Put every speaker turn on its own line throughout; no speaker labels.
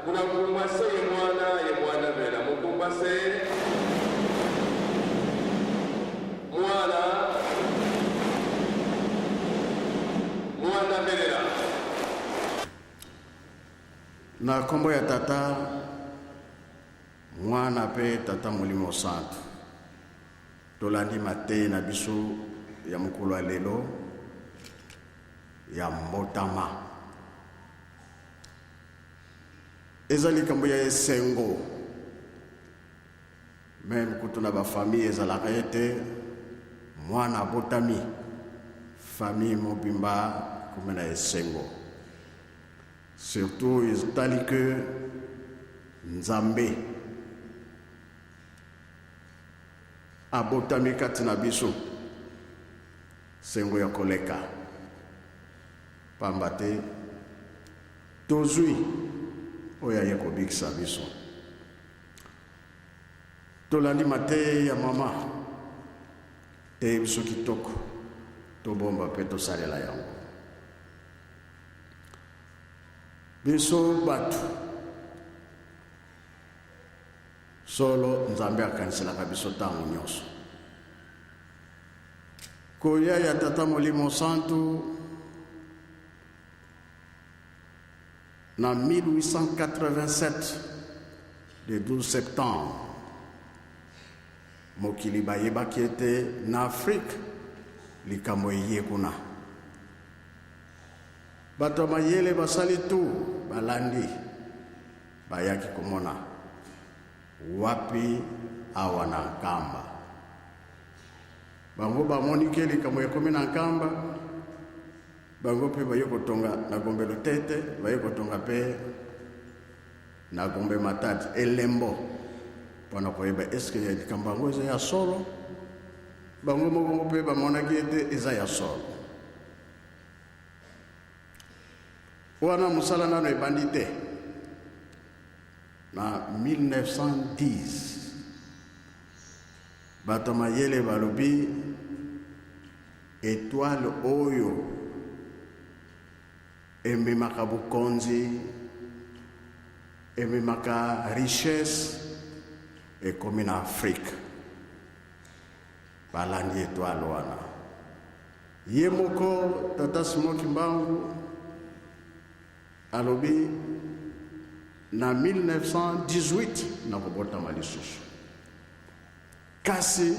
munakumbase ye mwana bela mukumbase mwana belela
na kombo ya tata mwana pe tata Molimo Santu tolandi mate na biso ya mokolo lelo ya mbotama ezali kambo ya esengo même kutuna ba famille ezalaka ete mwana botami famille mobimba kumena esengo surtout ezali que Nzambe abotami kati na biso sengo ya koleka pamba te tozwi oyo aye kobikisa biso tolandi mate ya mama te biso kitoko tobomba mpe tosalela yango biso bato solo Nzambe akaniselaka biso ntango nyonso koya ya tata Molimo Santu na 1887 le 12 septembre mokili bayebaki ete na Afrique likambo eye kuna bato mayele basali tu balandi bayaki komona wapi awa na nkamba bango bamoni ke likambo ekomi na nkamba bango pe baye kotonga na gombe lutete baye kotonga pe na gombe matadi elembo mpona koyeba eske ya likambo yango eza ya solo bango moko pe bamonaki ete eza ya solo wana mosala nano ebandi te na 1910 bato mayele balobi étoile oyo ememaka bukonzi ememaka richesse ekomi na Afrique balandi étoile wana ye moko tata Simoki Mbangu alobi na 1918 na kobotama lisusu kasi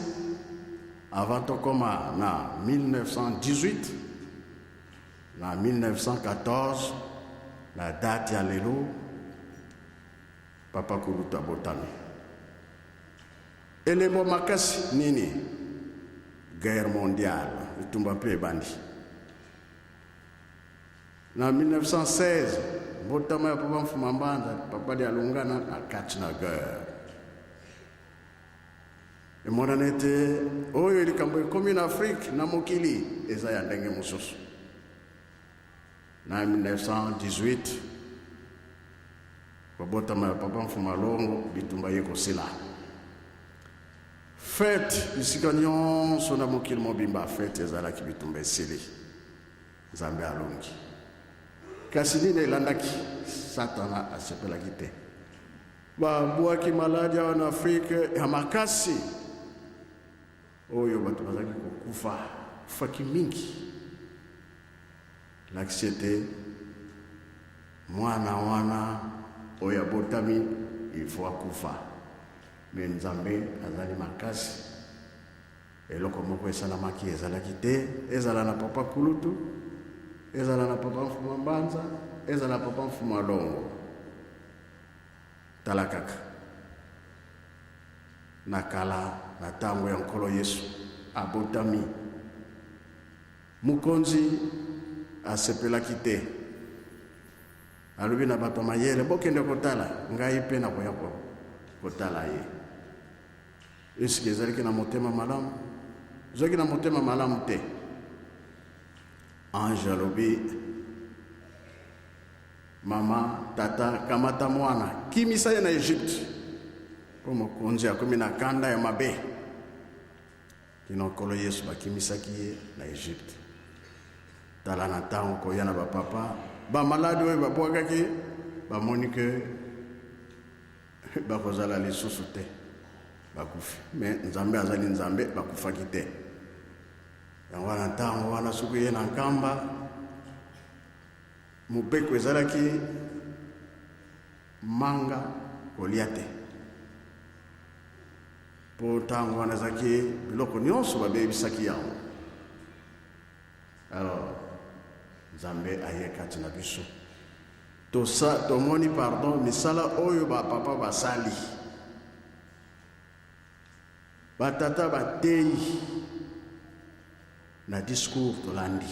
avant tokoma na 1918 na 1914 la date ya lelo papa Kulutu abotami elembo makasi nini guerre mondiale itumba mpe ebandi na 1916 botama ya papa Mfuma Mbanza papa de alungana na kati na guerre emonana ete oyo likambo ekomi na Afrique na mokili eza ya ndenge mosusu na 1918 babotama ya papa Mfuma Longo bitumba ye kosila fete bisika nyonso na mokili mobimba fete ezalaki bitumba esili Nzambe alongi kasi nini elandaki satana asepelaki te babwaki maladi awa na Afrique ya makasi oyo bato bazalaki kokufa kufaki mingi lakisi ete mwana wana oyo abotami ifo akufa me Nzambe azali makasi eloko moko esalamaki ezalaki te ezala na papa Kulutu ezala na papa Mfuma Mbanza ezala na papa Mfuma Longo tala kaka nakala na ntango ya nkolo Yesu abotami mokonzi asepelaki te alobi na bato mayele bokende kotala ngai mpe nakoya kotala ye eske ezalaki na motema malamu ezalaki na motema malamu te ange alobi mama tata kamata mwana kimisa ye na Egypte po mokonzi akomi na kanda ya mabe kino nkolo Yesu bakimisaki ye na Egypte tala na ntango koya na bapapa bamaladi oyo babwakaki bamoni ke bakozala lisusu te bakufi me nzambe azali nzambe bakufaki te yango wana ntango wana soki ye na nkamba mobeko ezalaki manga kolia te mpo ntango wana ezalaki biloko nyonso babebisaki yango. Alors nzambe aye kati na biso tomoni pardon misala oyo bapapa basali batata bateyi na discours tolandi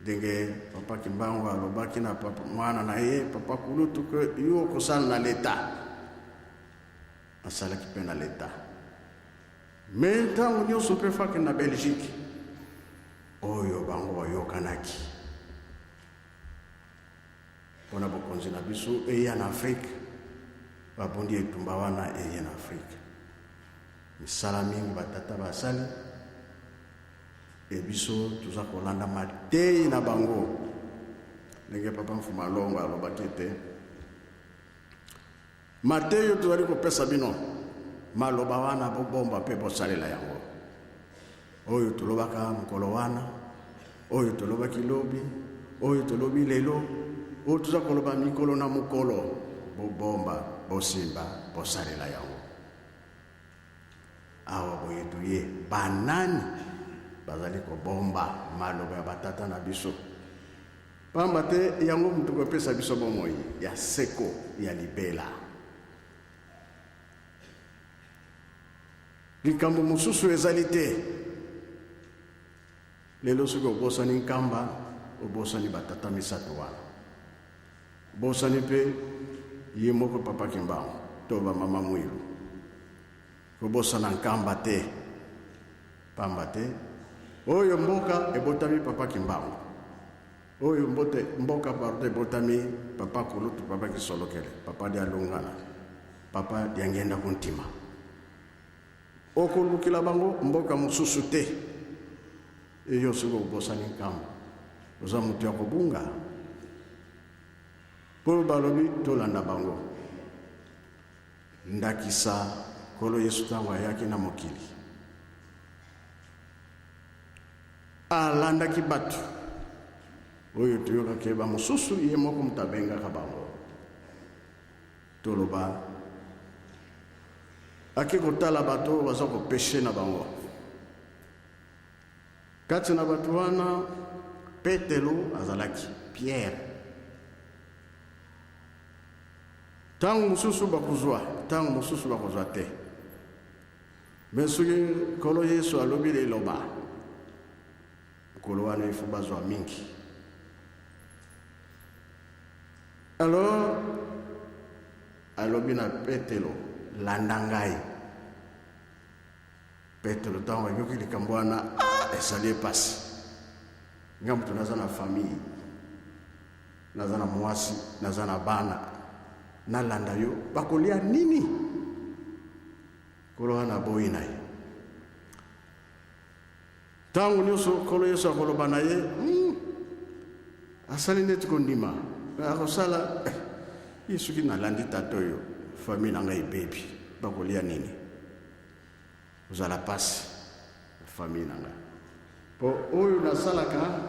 ndenge papa Kimbangu alobaki na papa mwana na ye papa Kulutu ke yo kosala na leta asalaki mpe na leta me ntango nyonso mpe faki na Belgique oyo bango bayokanaki mpona bokonzi na biso eya na Afrique babondi etumba wana eya na Afrique misala mingi batata basali ebiso tuza kolanda mateyi na bango ndenge papa Mfuma Longo alobaki ete mateyi oyo tozali kopesa bino maloba wana bobomba mpe bosalela yango oyo tolobaka mokolo wana oyo tolobaki lobi oyo tolobi lelo oyo tuza koloba mikolo na mokolo bobomba bosimba bosalela yango awa boye tuye banani bazali kobomba maloba ya batata na biso pamba te yango mutu kopesa biso bomoi ya seko ya libela likambo mosusu ezali te lelo soki obosani nkamba obosani batata misato wana obosani mpe ye moko papa Kimbangu to bamama Mwilu kobosana nkamba te pamba te oyo mboka ebotami papa Kimbangu oyo mboka pardon ebotami papa Kulutu papa Kisolokele papa Dialungana papa Diangenda Kuntima okolukila bango mboka mosusu te eyo soki obosani nkamba oza mutu ya kobunga mpo balobi tolanda bango ndakisa kolo Yesu ntango ayaki na mokili alandaki bato oyo toyokaki bamosusu ye moko mutu abengaka bango toloba ake kotala bato oyo baza kopeshe na bango kati na bato wana Petelo azalaki Pierre ntango mosusu bakozwa ntango mosusu bakozwa te me soki kolo Yesu alobi liloba mokolo wana ifo bazwa mingi. Alors alobi na Petelo landa ngai Petelo ntango ayoki likambo wana esali epasi nga mutu naza na famille naza na mwasi naza na bana nalanda yo bakolia nini kolo wana boyi na ye ntango nyonso kolo Yesu akoloba na ye asali neti kondima akosala ye soki nalandi tata oyo famille na ngai ebebi bakolia nini ozala pasi famille na ngai po oyo nasalaka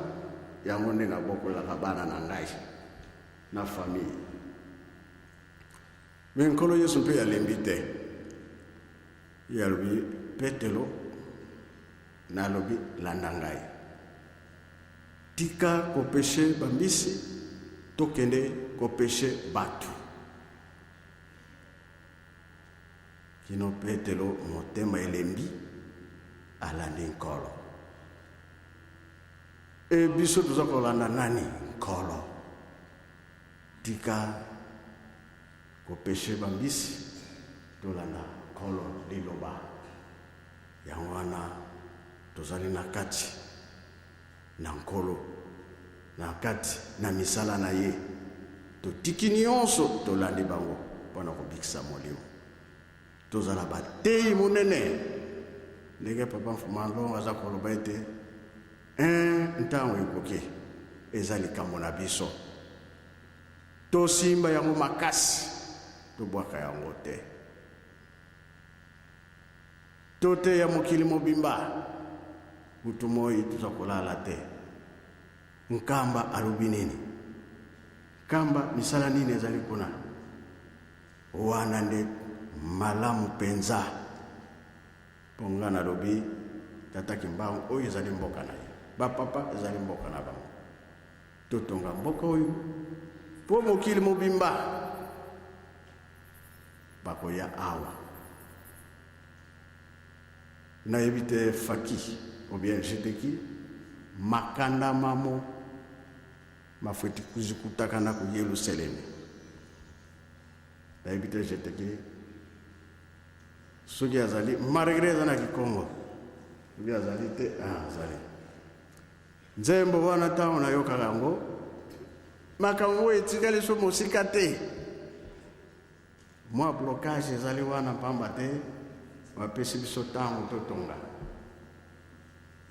yango nde nabokolaka bana na ngai na famille me nkolo Yesu mpe alembi te ye alobi Petelo nalobi landa ngai tika kopeshe bambisi tokende kopeshe batu kino Petelo motema elembi alandi nkolo e biso tuza kolanda nani nkolo tika kopeshe bambisi tolanda nkolo liloba yango wana tozali na kati na nkolo na kati na misala na ye totiki nyonso tolandi bango mpona kobikisa molimo tozala bateyi monene ndenge papa Mfuma Longo aza koloba ete ntango ekoki eza likambo na biso tosimba yango makasi tobwaka yango te. Tote ya mokili mobimba mutu moi tuza kolala te. Nkamba alobi nini? Nkamba misala nini ezali kuna? Wana nde malamu penza. Ponga nalobi tata Kimbangu oyo ezali mboka na ye. Bapapa ezali mboka na bango. Totonga mboka oyo po mokili mobimba bakoya awa. Na ebite faki ou bien jeteki makanda mamo mafweti kuzikuta na ku Yerusalemu. Na ebite jeteki soki azali malgré na Kikongo soki azali te azali nzembo wana ntango nayoka yango makambo etikali so mosika te. Mwa blocage ezali wana pamba te bapesi biso ntango totonga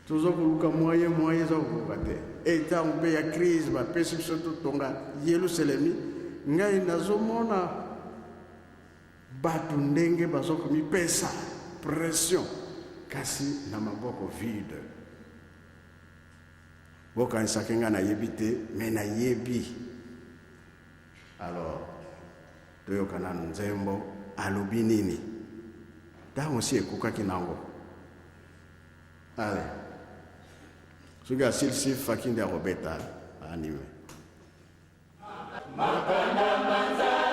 tozokoluka moyen ezokoluka te etango mpe ya crise bapesi biso totonga Yerusalemi. Ngai nazomona bato ndenge bazokomipesa pression kasi na maboko vide. Bokanisaki nga nayebi te me nayebi. Alors toyokana nzembo alobi nini ntango si ekokaki nango. Ale soki asilisi faki nde akobeta anime makanda manzana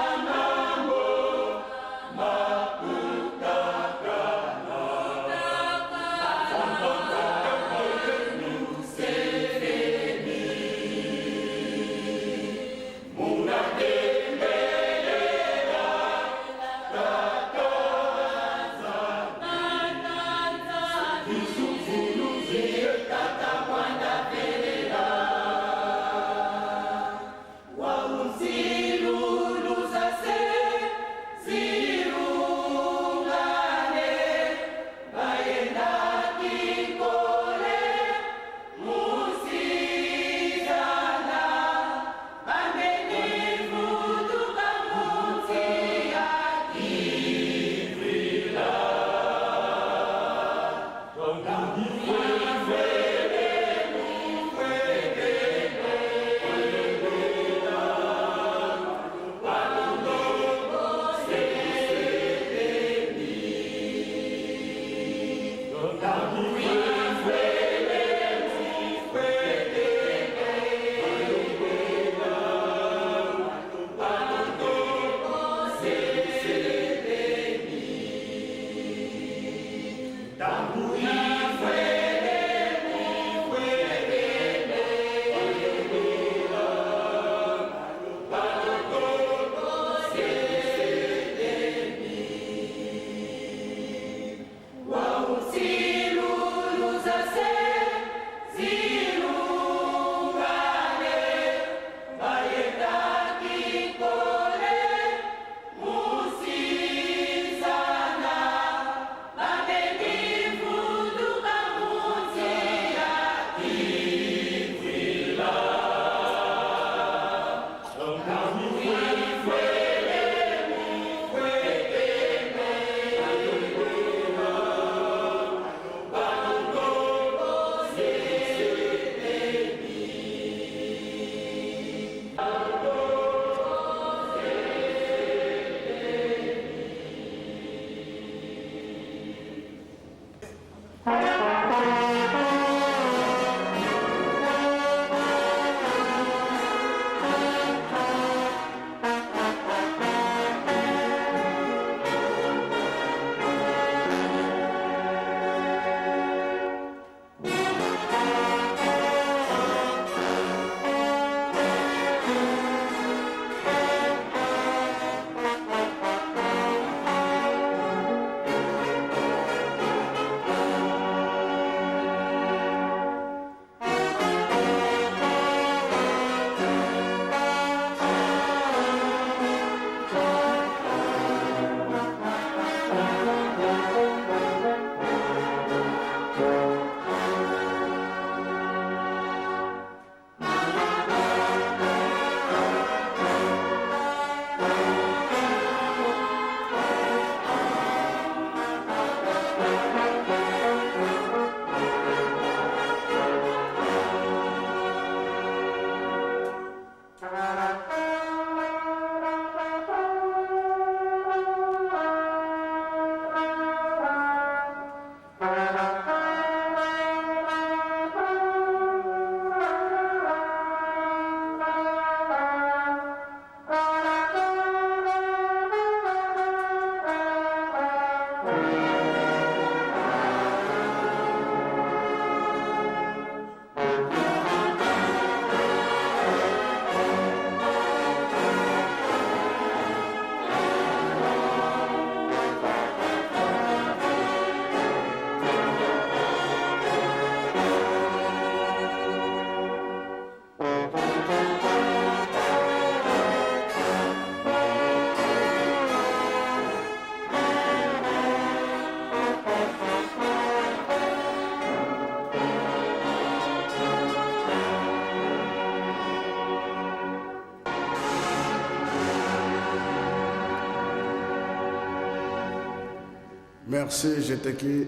Merci Jeteki,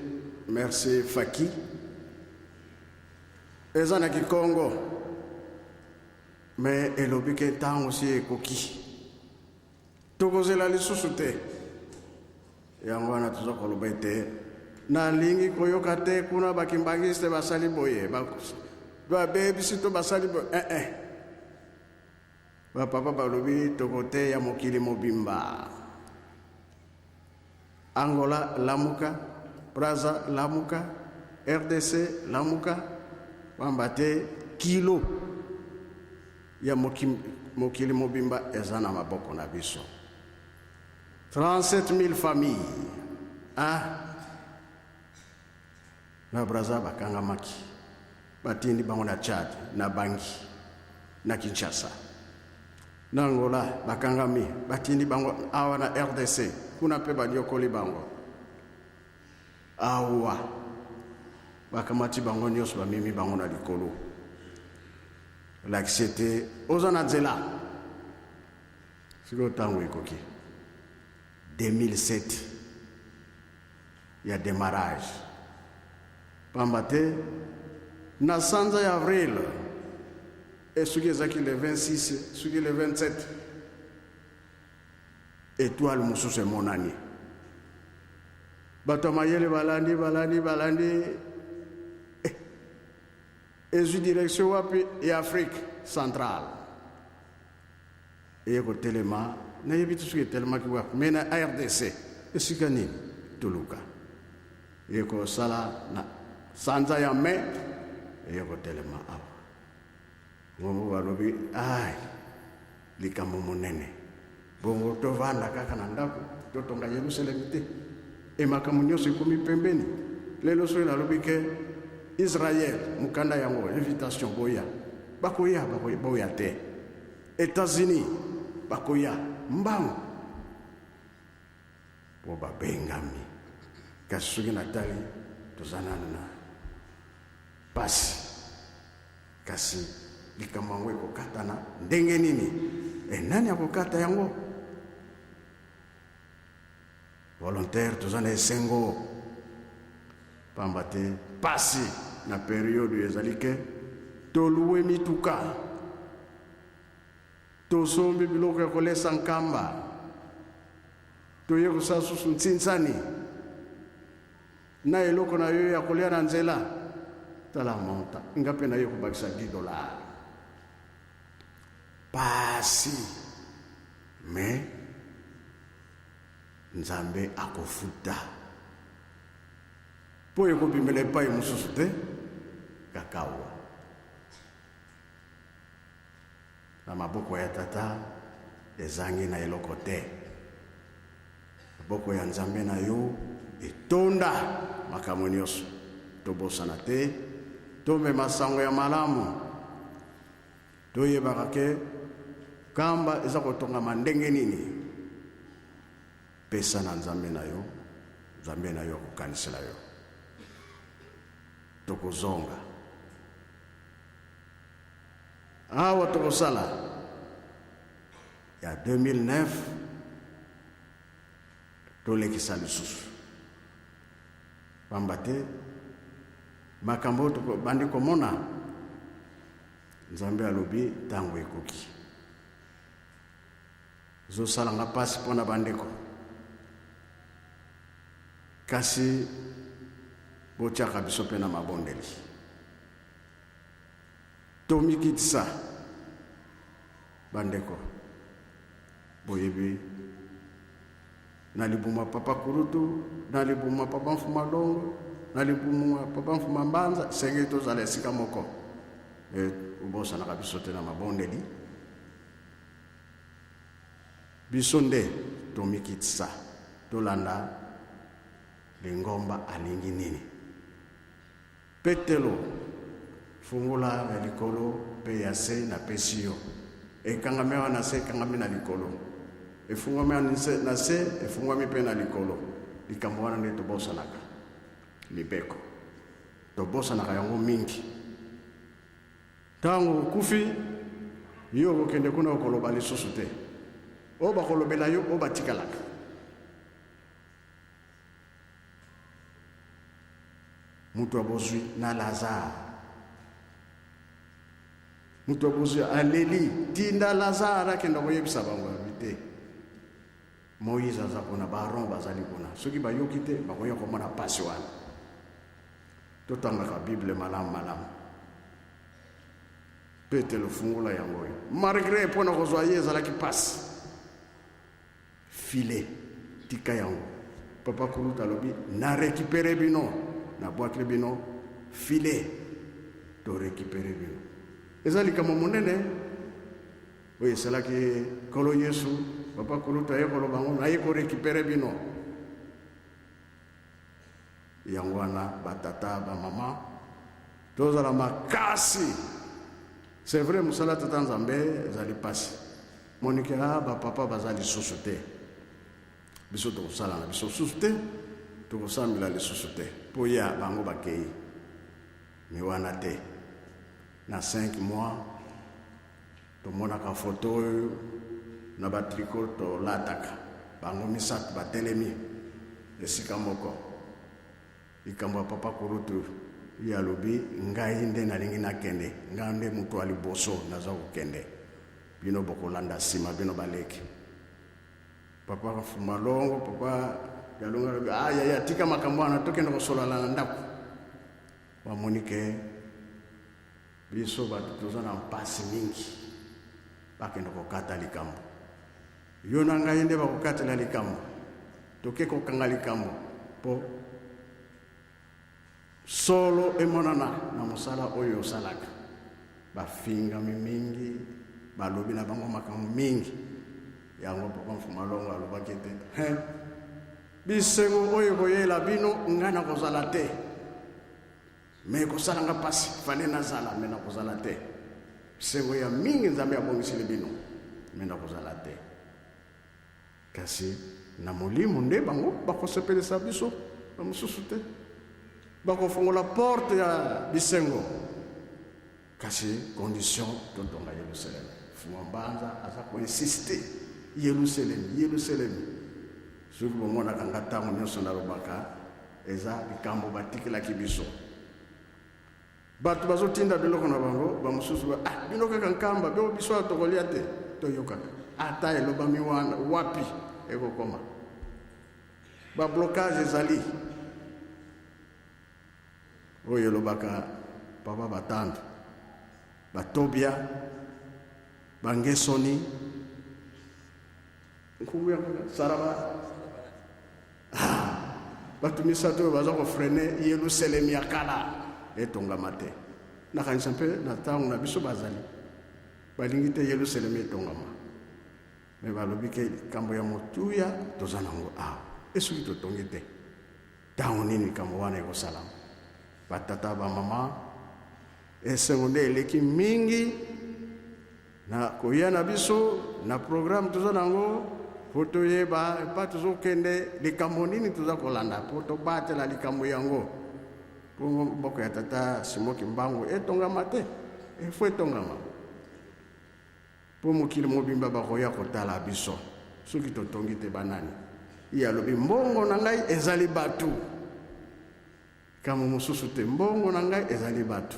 merci Faki. Ezanaki Congo. Mais elobi ke temps aussi ekoki. Tokozela lisusu te. Yango wana tuza koloba ete nalingi koyoka te kuna bakimbangiste basali boye. Babebisi to basali boye. Papa balobi tokote ya mokili mobimba. Angola lamuka, Brazza lamuka, RDC lamuka, wambate kilo ya mokili mobimba ezana maboko na biso. 37 000 familles. Na Brazza bakanga maki. Batindi bango na Tchad, na Bangi, na Kinshasa. Na Angola bakangami batindi bango awa na RDC kuna pe baliokoli bango awa bakamati bango nyos ba mimi bango na likolo l'accepter ozana zela siko tango ikoki 2007 ya démarrage pambate na sanza ya avril. Et ce qui est le 26, ce qui est le 27, étoile Moussou c'est mon année. Batomayele balandi. Et je direction wapi et Afrique centrale. Et ko telema, na yebitu ce qui est tellement qui wa mais na RDC, et ce qui Toluka. Et ko sala na sanza ya me et ko telema awa. Ngomo balobi ai likambo monene bongo tovanda kaka na ndako totonga Yerusalem te e makamu nyonso ekomi pembeni lelo so nalobi ke Israël mukanda yango invitation boya te États-Unis bakoya mbango bo babengami kasi soki natali tozanana na pasi kasi likambo ekokatana ndenge nini nani akokata yango volontaire tozana esengo pamba te pasi na periode ezali ke toluwe mituka tosombi biloko ya kolesa nkamba toye kosala susu ntsinsani na eloko na yo ya kolia na nzela tala monta ngape na yo kobakisa $10 pasi me nzambe akofuta po ekobimela epai mosusu te kakawa na maboko ya tata ezangi na eloko te maboko ya nzambe na yo etonda makambo nyonso tobosana te tomema sango ya malamu toyebaka ke kamba eza kotongama ndenge nini pesa na nzambe na yo kokanisela yo tokozonga awa tokosala ya 2009 tolekisa lisusu pamba te makambo bandi komona nzambe alobi tango ekoki zosalanga pasi mpona bandeko kasi botiaka biso mpe na mabondeli tomikitisa bandeko boyebi nalibuma papa kurutu nalibuma papa mfuma longo nalibuma papa mfuma mbanza senge tozala esika moko ubosanaka biso te na mabondeli biso nde tomikitisa tolanda lingomba alingi nini petelo fungula ya likolo pe ya se na pesio ekangame wana se ekangame na likolo efungwame na se efungwame pe na likolo likambo wana nde tobosanaka libeko tobosanaka yango mingi tango kufi yo okende kuna okoloba lisusu te o bakolobela yo o batikalaka mutu abozwi na Lazare. Mutu abozwi aleli tinda Lazare akenda koyebisa bango te. Moïse aza kuna, Baron bazali kuna. Soki bayoki te bakoya komona pasi wana. Totangaka Bible malamu. Pete lofungula yango. Malgré pona kozwa ye ezalaki pasi. Filet tika yango. Papa Kuluta lobi na récupérer bino, na boakle bino filet to récupérer bino. Ezali kama monene. Oui, c'est là que kolo Yesu Papa Kuluta ye kolo bango na ye ko récupérer bino. Yango wana batata ba mama tozala makasi. C'est vrai musala tata Nzambe ezali pasi. Monikera ba papa bazali susu te. Biso to sala na biso susu te. To samila le susu te. Po ya bango bakei. Mi wana te. Na 5 mois to mona ka photo na ba tricot to lataka. Bango misat ba telemi. Esika moko. Ikambo Papa Kulutu ya lobi ngai nde na lingi na kende. Ngande mutu ali boso naza kende. Bino bokolanda sima bino baleki. Papa Fumalongo, Papa Galunga, ya tika makambo na tokenda kosola la ndako. Wa monike biso ba tozana mpasi mingi. Bakenda kokata likambo. Yona ngai nde bakokata la likambo. Toke kokanga likambo po solo emonana na musala oyo salaka. Bafinga mingi, balobi na bango makambo mingi. Yango Papa Fumalongo alobaki te. Bisengo oyo koyela bino ngana kozala te. Me kosala nga pasi fale nazala mena kozala te. Bisengo ya mingi Nzambe abongisile bino mena kozala te. Kasi na molimo nde bango bakosepelisa biso bamususu te. Bakofongola porte ya bisengo. Kasi condition totonga Yerusalem. Fuambanza aza ko insister Yerusalem. Soki bomona kanga tango nyonso na lobaka eza likambo batikela kibiso. Batu bazotinda biloko na bango bamususu ba bino kaka nkamba be biso tokolia te toyoka. Ata eloba miwana wapi ekokoma. Ba blocage ezali. Oyo lobaka papa batando. Batobia bangesoni kuya saraba batumisa to baza ko freiner Yerusalem ya kala etonga mate na kanisa mpe na tango na biso bazali balingi te Yerusalem etonga ma me balobi ke kambo ya motuya tozana ngo esuki to tongite tango nini kambo wana eko salam batata ba mama esengonde eleki mingi na koya na biso na programme tozana ngo foto yeba pa tozokende likambo nini tuza kolanda poto batela likambo yango pongo boko ya tata Simoki Mbangu etongama te efo etongama po mokili mobimba bakoya kotala biso soki totongi te banani ya lobi mbongo na ngai ezali batu kama mususu te mbongo na ngai ezali batu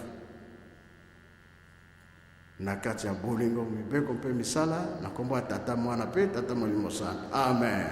na kati ya bolingo mibeko mpe misala na kombo ya tata mwana pe tata molimo sana amen.